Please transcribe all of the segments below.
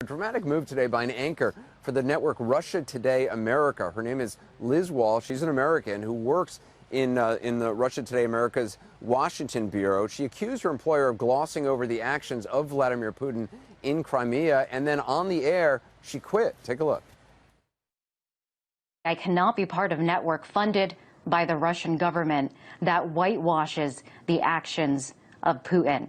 dramatic move today by an anchor for the network RussiaToday America. Her name is Liz Wahl. She's an American who works in the RussiaToday America's Washington bureau. She accused her employer of glossing over the actions of Vladimir Putin in Crimea, and then on the air, she quit. Take a look. I cannot be part of a network funded by the Russian government that whitewashes the actions of Putin.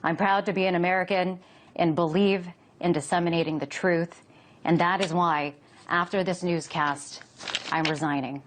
I'm proud to be an American and believe in disseminating the truth, and that is why, after this newscast, I'm resigning.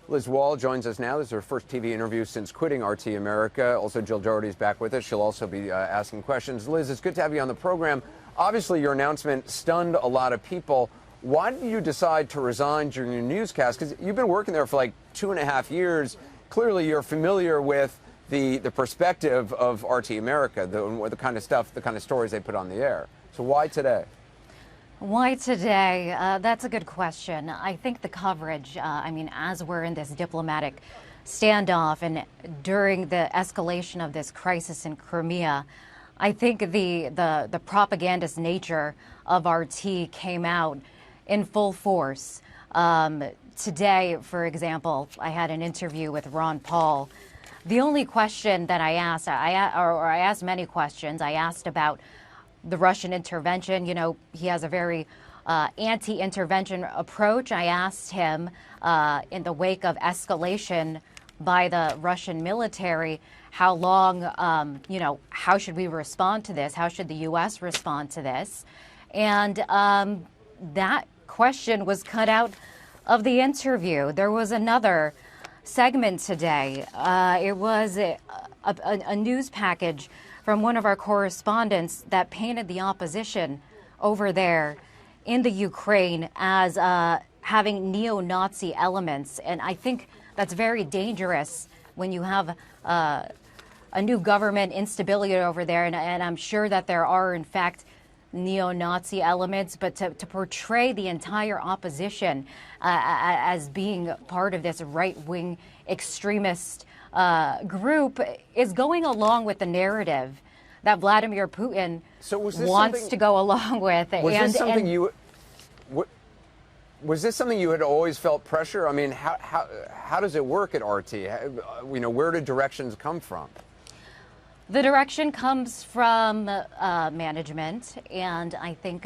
Liz Wahl joins us now. This is her first TV interview since quitting RT America. Also, Jill Doherty is back with us. She'll also be asking questions. Liz, it's good to have you on the program. Obviously, your announcement stunned a lot of people. Why did you decide to resign during your newscast? Because you've been working there for like 2.5 years. Clearly, you're familiar with the perspective of RT America, the kind of stuff, the kind of stories they put on the air. So why today? Why today? That's a good question. I think the coverage, as we're in this diplomatic standoff and during the escalation of this crisis in Crimea, I think the propagandist nature of RT came out in full force. Today, for example, I had an interview with Ron Paul. The only question that I asked, I asked many questions. I asked about the Russian intervention. You know, he has a very anti-intervention approach. I asked him in the wake of escalation by the Russian military, how long, how should we respond to this? How should the U.S. respond to this? And that question was cut out of the interview. There was another segment today. It was a news package from one of our correspondents that painted the opposition over there in the Ukraine as having neo-Nazi elements. And I think that's very dangerous when you have a new government instability over there. And I'm sure that there are, in fact, neo-Nazi elements, but to portray the entire opposition as being part of this right-wing extremist group is going along with the narrative that Vladimir Putin wants to go along with. Was this something you had always felt pressure? I mean, how does it work at RT? Where do directions come from? The direction comes from management, and I think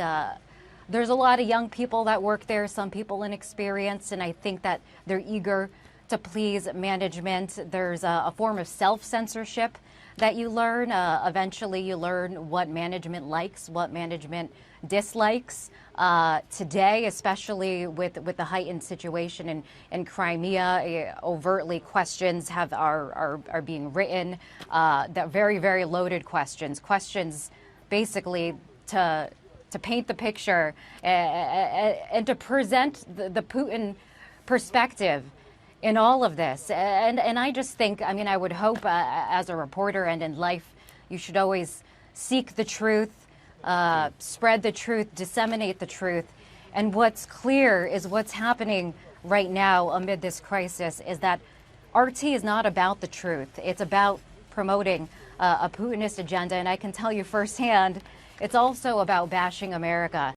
there's a lot of young people that work there, some people inexperienced, and I think that they're eager to please management. There's a form of self-censorship that you learn. Eventually, you learn what management likes, what management dislikes. Today, especially with the heightened situation in Crimea, overtly questions are being written. That very, very loaded questions basically to paint the picture and to present the Putin perspective in all of this. And I just think, I would hope as a reporter and in life, you should always seek the truth, spread the truth, disseminate the truth. And what's clear is what's happening right now amid this crisis is that RT is not about the truth. It's about promoting a Putinist agenda. And I can tell you firsthand, it's also about bashing America.